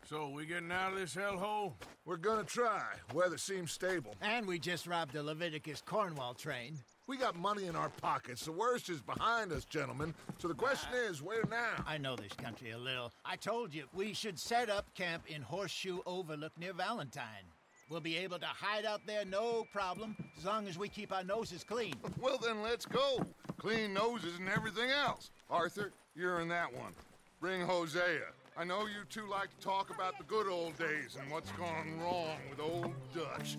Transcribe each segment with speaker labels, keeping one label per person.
Speaker 1: So, we getting out of this hellhole?
Speaker 2: We're gonna try. Weather seems stable.
Speaker 3: And we just robbed a Leviticus Cornwall train.
Speaker 2: We got money in our pockets. The worst is behind us, gentlemen. So the question is, where now?
Speaker 3: I know this country a little. I told you, we should set up camp in Horseshoe Overlook near Valentine. We'll be able to hide out there, no problem, as long as we keep our noses clean.
Speaker 4: Well, then let's go. Clean noses and everything else. Arthur, you're in that one. Bring Hosea. I know you two like to talk about the good old days and what's gone wrong with old Dutch.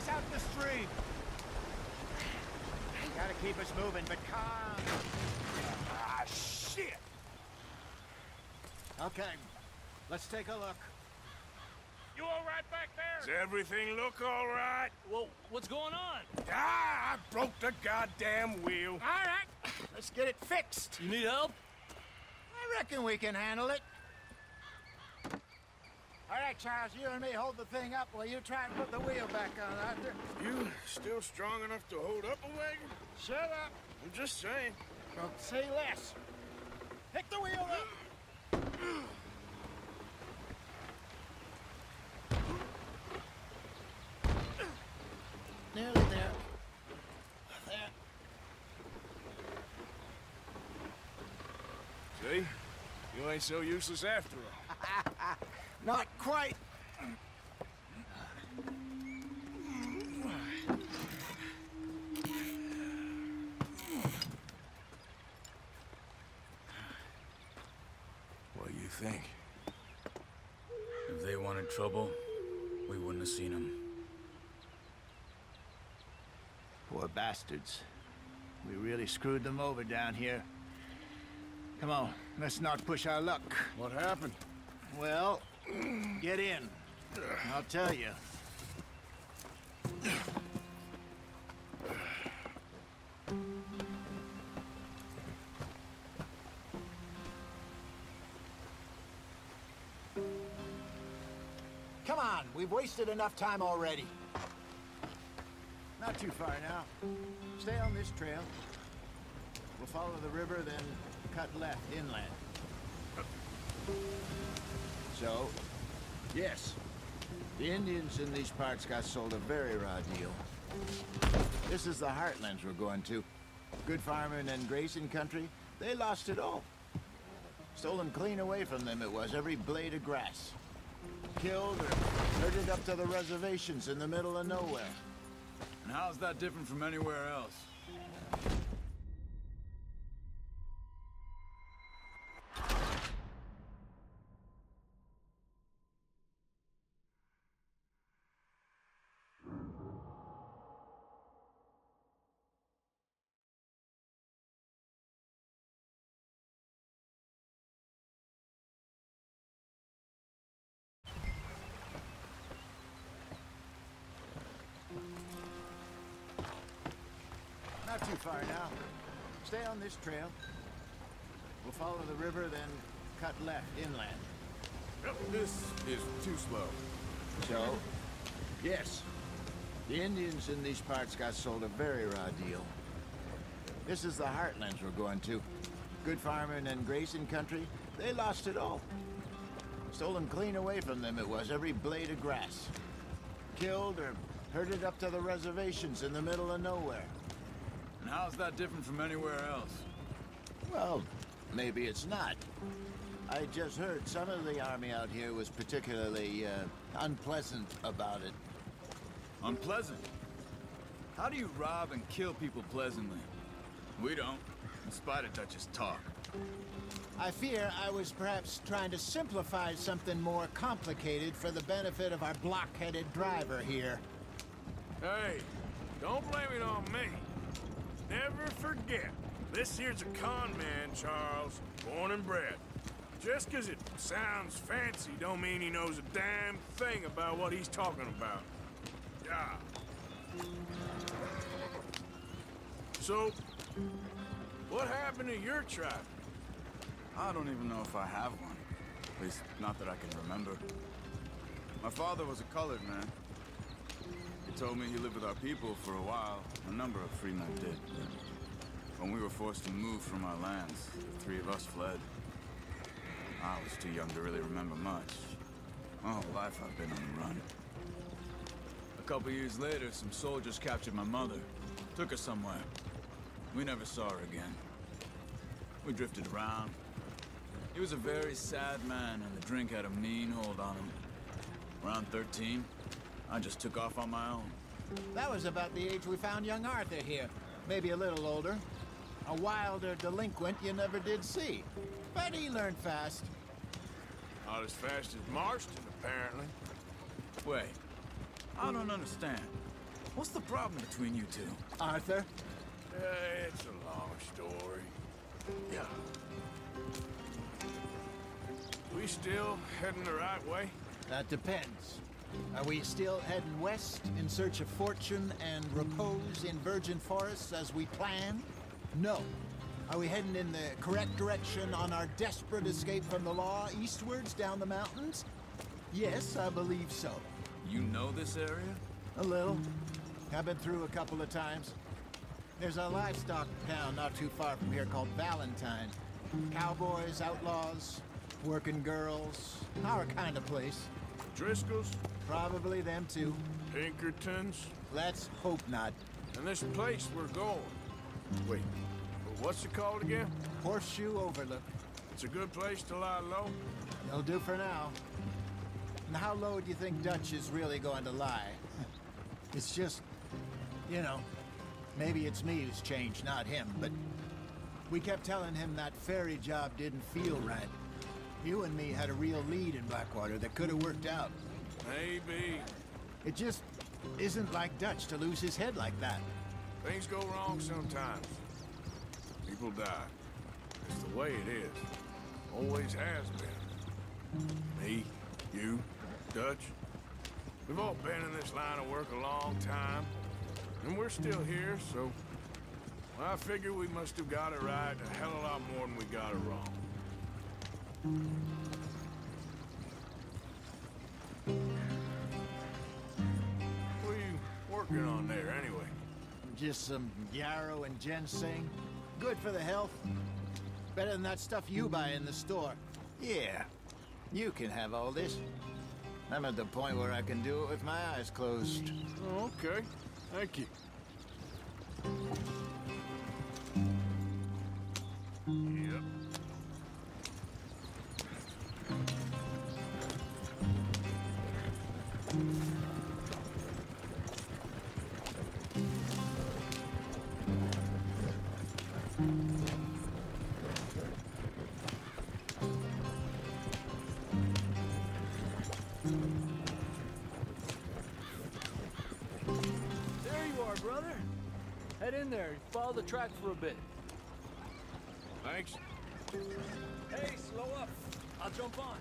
Speaker 3: Out the stream. Gotta keep us moving, but calm.
Speaker 1: Ah, shit!
Speaker 3: Okay, let's take a look.
Speaker 5: You all right back there?
Speaker 1: Does everything look all right?
Speaker 5: Well, what's going on?
Speaker 1: Ah, I broke the goddamn wheel.
Speaker 3: All right, let's get it fixed.
Speaker 5: You need help?
Speaker 3: I reckon we can handle it. All right, Charles, you and me hold the thing up while you try and put the wheel back on, Arthur.
Speaker 1: You still strong enough to hold up a wagon?
Speaker 3: Shut up.
Speaker 1: I'm just saying.
Speaker 3: Don't say less. Pick the wheel up. Nearly there. There.
Speaker 1: See? You ain't so useless after all.
Speaker 3: Not quite.
Speaker 1: What do you think?
Speaker 6: If they wanted trouble, we wouldn't have seen them.
Speaker 3: Poor bastards. We really screwed them over down here. Come on, let's not push our luck.
Speaker 1: What happened?
Speaker 3: Well, get in. I'll tell you. Come on, we've wasted enough time already. Not too far now. Stay on this trail. We'll follow the river, then cut left inland. So, yes, the Indians in these parts got sold a very raw deal. This is the heartlands we're going to. Good farming and grazing country, they lost it all. Stolen clean away from them it was, every blade of grass. Killed or herded up to the reservations in the middle of nowhere.
Speaker 6: And how's that different from anywhere else?
Speaker 3: Not too far now. Stay on this trail. We'll follow the river, then cut left inland.
Speaker 4: This is too slow.
Speaker 3: So, yes, The Indians in these parts got sold a very raw deal. This is the Heartlands we're going to. Good farming and grazing country, they lost it all. Stolen clean away from them it was, every blade of grass. Killed or herded up to the reservations in the middle of nowhere.
Speaker 6: And how's that different from anywhere else?
Speaker 3: Well, maybe it's not. I just heard some of the army out here was particularly, unpleasant about it.
Speaker 6: Unpleasant? How do you rob and kill people pleasantly? We don't, in spite of Dutch's talk.
Speaker 3: I fear I was perhaps trying to simplify something more complicated for the benefit of our block-headed driver here.
Speaker 1: Hey, don't blame it on me. Never forget, this here's a con man, Charles, born and bred. Just 'cause it sounds fancy don't mean he knows a damn thing about what he's talking about. Yeah. So, what happened to your tribe?
Speaker 6: I don't even know if I have one. At least, not that I can remember. My father was a colored man. He told me he lived with our people for a while. A number of free men did. When we were forced to move from our lands, the three of us fled. I was too young to really remember much. My whole life I've been on the run. A couple years later, some soldiers captured my mother. Took her somewhere. We never saw her again. We drifted around. He was a very sad man, and the drink had a mean hold on him. Around 13, I just took off on my own.
Speaker 3: That was about the age we found young Arthur here. Maybe a little older. A wilder delinquent you never did see. But he learned fast.
Speaker 1: Not as fast as Marston, apparently.
Speaker 6: Wait, I don't understand. What's the problem between you two?
Speaker 3: Arthur?
Speaker 1: It's a long story. Yeah. We still heading the right way?
Speaker 3: That depends. Are we still heading west in search of fortune and repose in virgin forests as we planned? No. Are we heading in the correct direction on our desperate escape from the law eastwards down the mountains? Yes, I believe so.
Speaker 6: You know this area?
Speaker 3: A little. I've been through a couple of times. There's a livestock town not too far from here called Valentine. Cowboys, outlaws, working girls, our kind of place.
Speaker 1: Driscoll's?
Speaker 3: Probably them too.
Speaker 1: Pinkertons?
Speaker 3: Let's hope not.
Speaker 1: And this place we're going. Wait, what's it called again?
Speaker 3: Horseshoe Overlook.
Speaker 1: It's a good place to lie low?
Speaker 3: It'll do for now. And how low do you think Dutch is really going to lie? It's just, you know, maybe it's me who's changed, not him, but we kept telling him that ferry job didn't feel right. You and me had a real lead in Blackwater that could have worked out.
Speaker 1: Maybe.
Speaker 3: It just isn't like Dutch to lose his head like that.
Speaker 1: Things go wrong sometimes. People die. It's the way it is. Always has been. Me, you, Dutch. We've all been in this line of work a long time. And we're still here, so... I figure we must have got it right a hell of a lot more than we got it wrong. What are you working on there, anyway?
Speaker 3: Just some yarrow and ginseng. Good for the health. Better than that stuff you buy in the store. Yeah, you can have all this. I'm at the point where I can do it with my eyes closed.
Speaker 1: Oh, okay. Thank you. Yep.
Speaker 5: There you are, brother. Head in there and follow the track for a bit.
Speaker 1: Thanks.
Speaker 5: Hey, slow up. I'll jump on.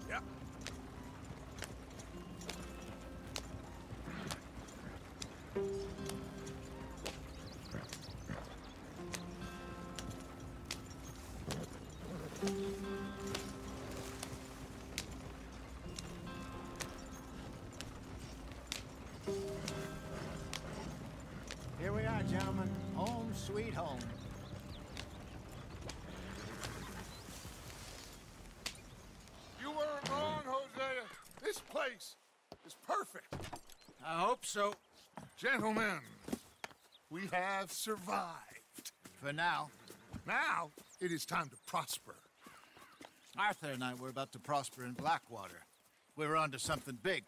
Speaker 1: Yep.
Speaker 3: sweet home.
Speaker 4: You weren't wrong, Hosea. This place is perfect.
Speaker 3: I hope so.
Speaker 4: Gentlemen, we have survived.
Speaker 3: For now.
Speaker 4: Now, it is time to prosper.
Speaker 3: Arthur and I were about to prosper in Blackwater. We were onto something big.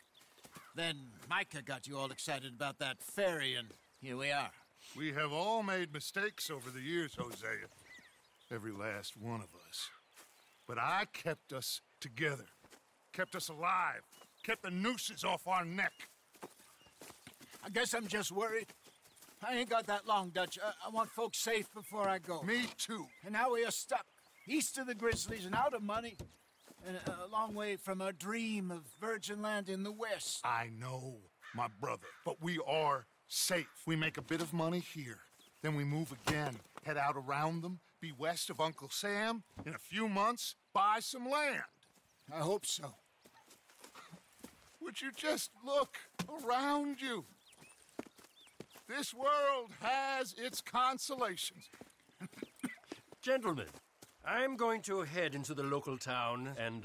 Speaker 3: Then Micah got you all excited about that ferry, and here we are.
Speaker 4: We have all made mistakes over the years, Hosea. Every last one of us. But I kept us together. Kept us alive. Kept the nooses off our neck.
Speaker 3: I guess I'm just worried. I ain't got that long, Dutch. I want folks safe before I go.
Speaker 4: Me too.
Speaker 3: And now we are stuck, east of the Grizzlies and out of money, and a long way from our dream of virgin land in the west.
Speaker 4: I know, my brother, but we are safe. We make a bit of money here, then we move again, head out around them, be west of Uncle Sam, in a few months, buy some land.
Speaker 3: I hope so.
Speaker 4: Would you just look around you? This world has its consolations.
Speaker 7: Gentlemen, I'm going to head into the local town and,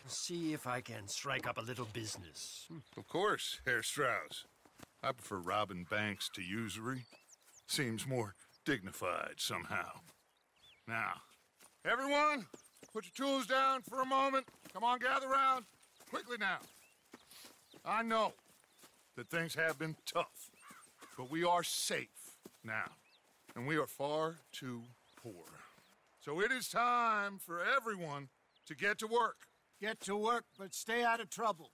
Speaker 7: see if I can strike up a little business.
Speaker 4: Of course, Herr Strauss. I prefer robbing banks to usury. Seems more dignified somehow. Now, everyone, put your tools down for a moment. Come on, gather round. Quickly now. I know that things have been tough, but we are safe now, and we are far too poor. So it is time for everyone to get to work.
Speaker 3: Get to work, but stay out of trouble.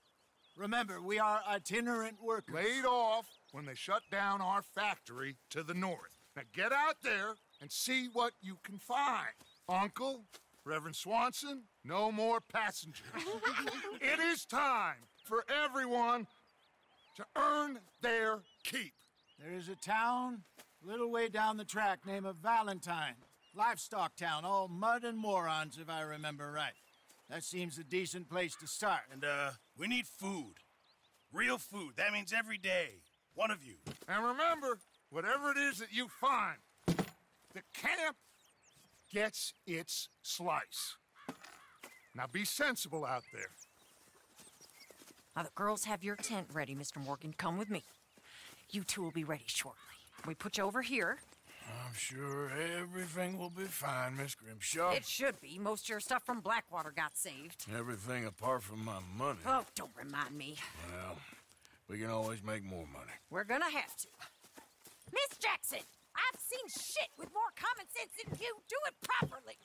Speaker 3: Remember, we are itinerant workers.
Speaker 4: Laid off when they shut down our factory to the north. Now get out there and see what you can find. Uncle, Reverend Swanson, no more passengers. It is time for everyone to earn their keep.
Speaker 3: There is a town a little way down the track named Valentine. Livestock town, all mud and morons, if I remember right. That seems a decent place to start.
Speaker 8: And, we need food. Real food. That means every day. One of you.
Speaker 4: And remember, whatever it is that you find, the camp gets its slice. Now be sensible out there.
Speaker 9: Now the girls have your tent ready, Mr. Morgan. Come with me. You two will be ready shortly. We put you over here.
Speaker 1: I'm sure everything will be fine, Miss Grimshaw.
Speaker 9: It should be. Most of your stuff from Blackwater got saved.
Speaker 1: Everything apart from my money.
Speaker 9: Oh, don't remind me.
Speaker 1: Well, we can always make more money.
Speaker 9: We're gonna have to. Miss Jackson, I've seen shit with more common sense than you. Do it properly.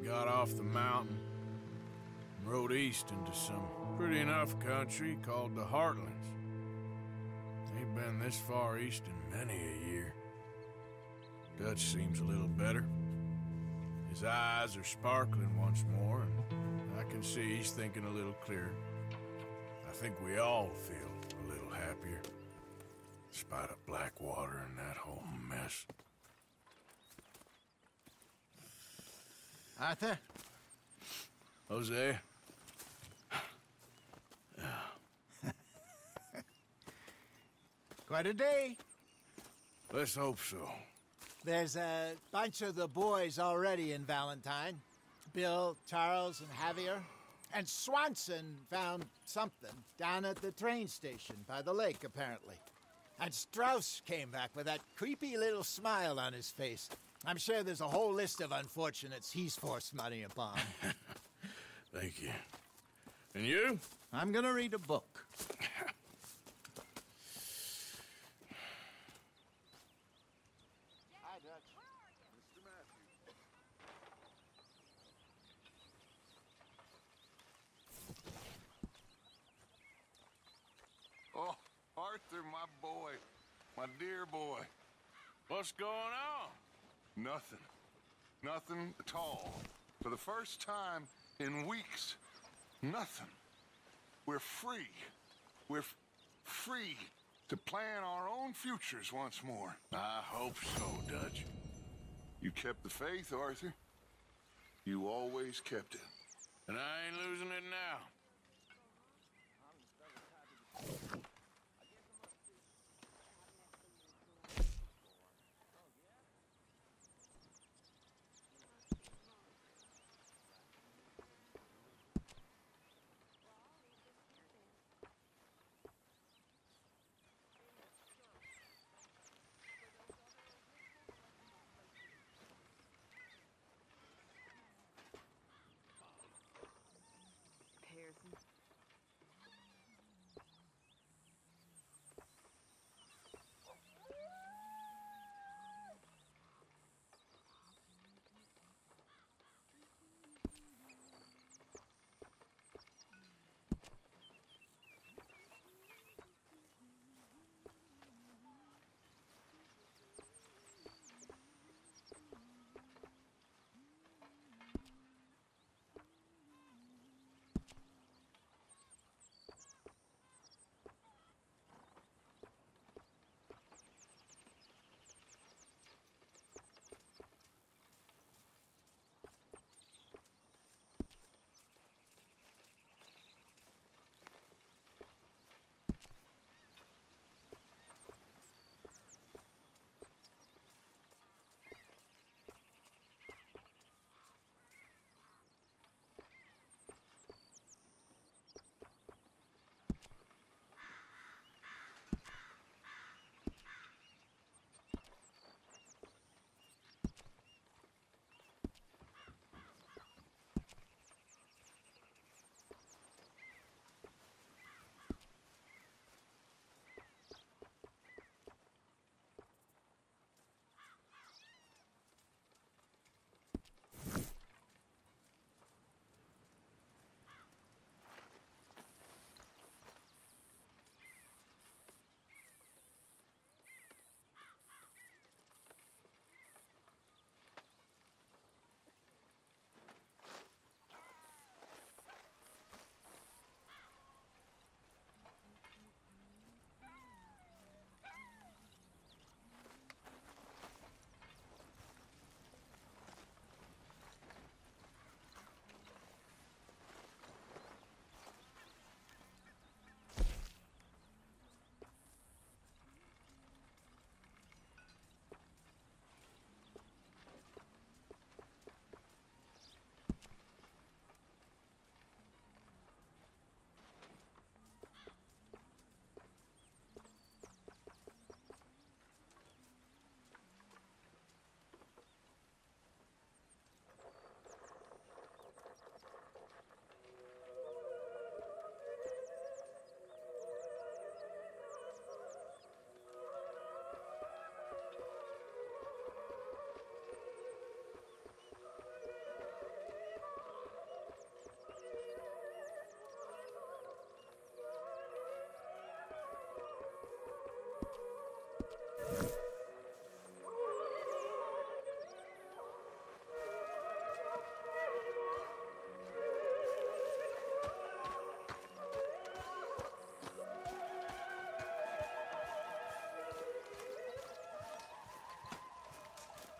Speaker 1: Got off the mountain and rode east into some pretty enough country called the Heartlands. Ain't been this far east in many a year. Dutch seems a little better. His eyes are sparkling once more, and I can see he's thinking a little clearer. I think we all feel a little happier, in spite of Blackwater and that whole mess.
Speaker 3: Arthur?
Speaker 1: Jose?
Speaker 3: Quite a day.
Speaker 1: Let's hope so.
Speaker 3: There's a bunch of the boys already in Valentine. Bill, Charles, and Javier. And Swanson found something down at the train station by the lake, apparently. And Strauss came back with that creepy little smile on his face. I'm sure there's a whole list of unfortunates he's forced money upon.
Speaker 1: Thank you. And you?
Speaker 3: I'm gonna read a book.
Speaker 4: Hi, Dutch. Mr. Matthews. Oh, Arthur, my boy. My dear boy.
Speaker 1: What's going on?
Speaker 4: Nothing. Nothing at all. For the first time in weeks, nothing. We're free. We're free to plan our own futures once more.
Speaker 1: I hope so, Dutch.
Speaker 4: You kept the faith, Arthur. You always kept it.
Speaker 1: And I ain't losing it now.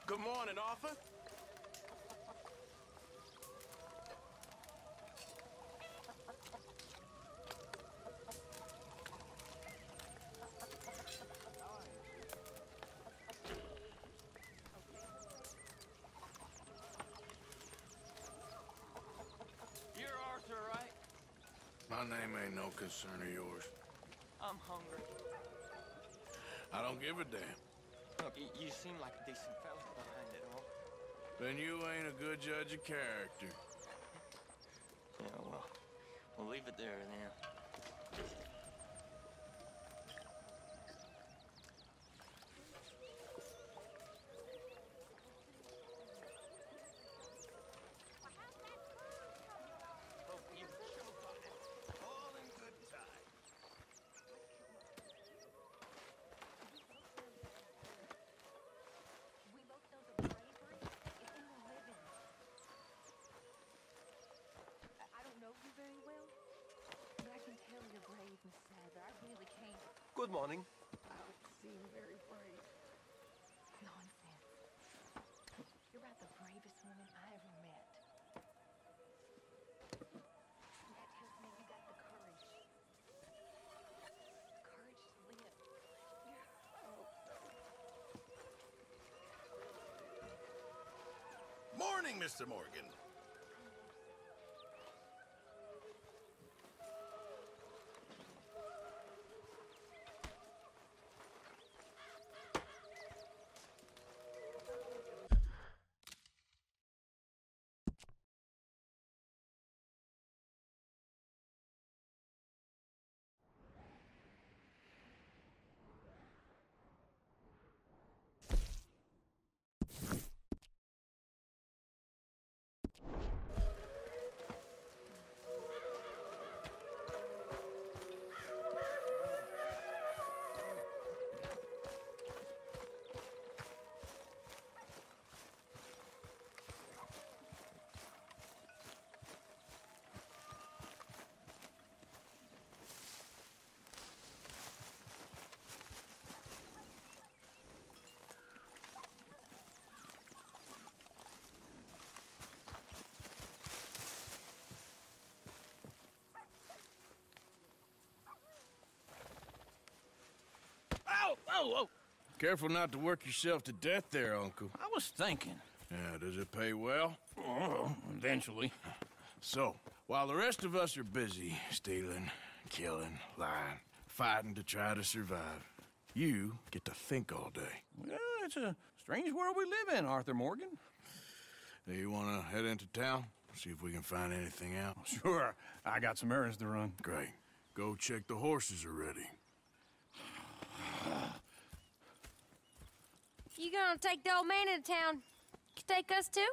Speaker 10: Good morning, Arthur.
Speaker 5: You're Arthur, right?
Speaker 1: My name ain't no concern of yours.
Speaker 5: I'm hungry.
Speaker 1: I don't give a damn.
Speaker 5: Look, you seem like a decent fella behind it all.
Speaker 1: Then you ain't a good judge of character.
Speaker 5: Yeah, well, we'll leave it there then.
Speaker 8: All in good time.
Speaker 7: Good morning.
Speaker 11: Seem very brave. Nonsense. You're about the bravest woman I ever met. That tells me you got the courage. Courage to live.
Speaker 8: Morning, Mr. Morgan.
Speaker 1: Oh! Careful not to work yourself to death there, Uncle.
Speaker 12: I was thinking.
Speaker 1: Yeah, does it pay well?
Speaker 12: Oh, eventually.
Speaker 1: So, while the rest of us are busy stealing, killing, lying, fighting to try to survive, you get to think all day.
Speaker 12: Well, it's a strange world we live in, Arthur Morgan.
Speaker 1: Do you want to head into town? See if we can find anything out?
Speaker 12: Sure. I got some errands to run.
Speaker 1: Great. Go check the horses are ready.
Speaker 13: You gonna take the old man into town? You take us too?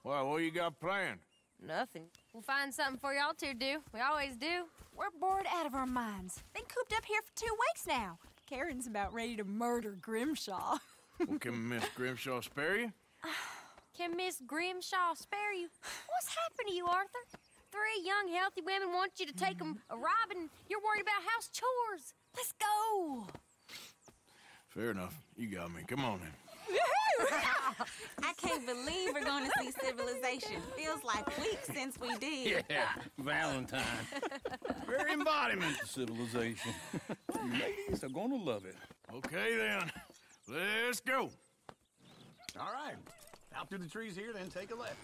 Speaker 1: Well, what you got planned?
Speaker 13: Nothing. We'll find something for y'all to do. We always do.
Speaker 14: We're bored out of our minds. Been cooped up here for 2 weeks now. Karen's about ready to murder Grimshaw.
Speaker 1: Well, can Miss Grimshaw spare you?
Speaker 13: Can Miss Grimshaw spare you? What's happened to you, Arthur? 3 young, healthy women want you to take them a robbing. You're worried about house chores.
Speaker 14: Let's go.
Speaker 1: Fair enough. You got me. Come on then.
Speaker 15: I can't believe we're going to see civilization. Feels like weeks since we did.
Speaker 12: Yeah, Valentine. Very embodiment of civilization. You ladies are going to love it.
Speaker 1: Okay then. Let's go.
Speaker 12: All right. Out through the trees here, then take a left.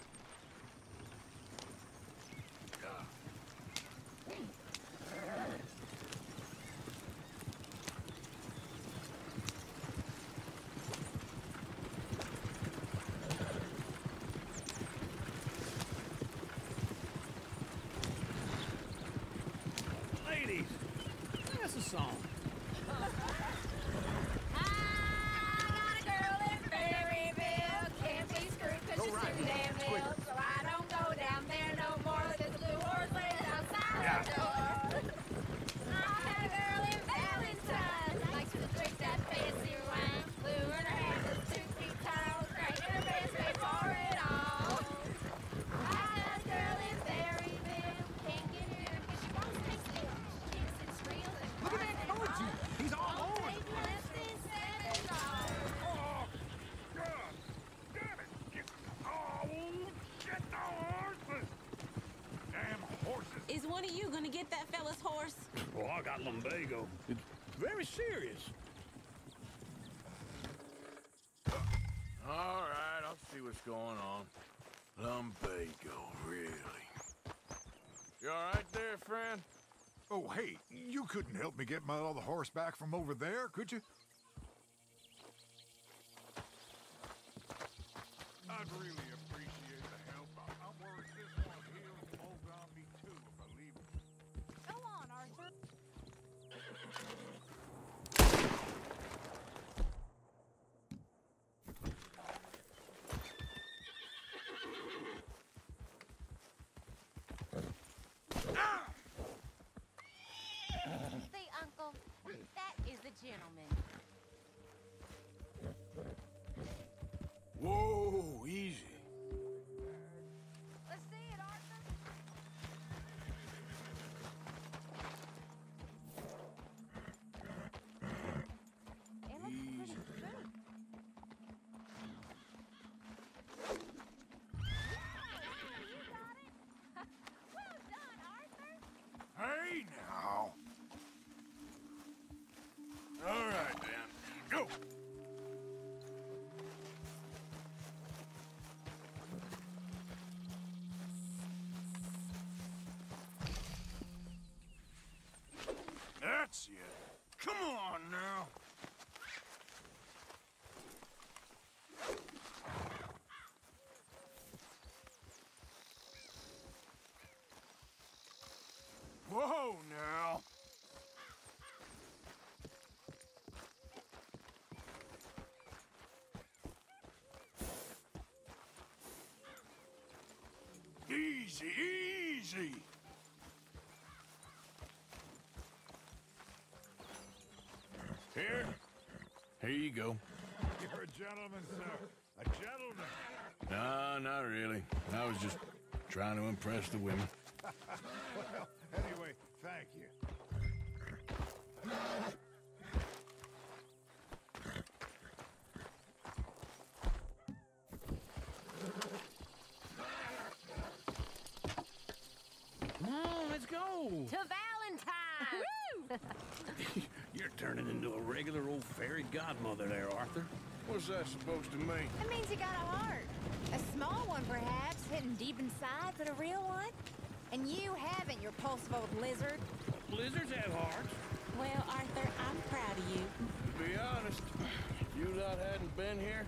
Speaker 12: Ladies, that's a song.
Speaker 15: Is one of you gonna get that fella's horse?
Speaker 12: Well, I got lumbago. It's very serious.
Speaker 1: All right, I'll see what's going on. Lumbago, really. You all right there, friend?
Speaker 2: Oh, hey, you couldn't help me get my other horse back from over there, could you? I'd really appreciate the help. I'm worried this one here will hold on me too if I leave it.
Speaker 14: Go on, Arthur.
Speaker 13: See, Uncle, that is the gentleman.
Speaker 1: Easy, easy. Here you go.
Speaker 2: You're a gentleman, sir. A gentleman.
Speaker 1: No, not really. I was just trying to impress the women.
Speaker 2: Well, anyway, thank you.
Speaker 12: Come on, let's go.
Speaker 13: To Valentine!
Speaker 12: You're turning into a regular old fairy godmother there, Arthur.
Speaker 1: What's that supposed to mean?
Speaker 11: It means you got a heart. A small one, perhaps, hidden deep inside, but a real one. And you haven't, you repulsive old lizard.
Speaker 12: Lizards have hearts.
Speaker 15: Well, Arthur, I'm proud of you.
Speaker 1: To be honest, if you lot hadn't been here,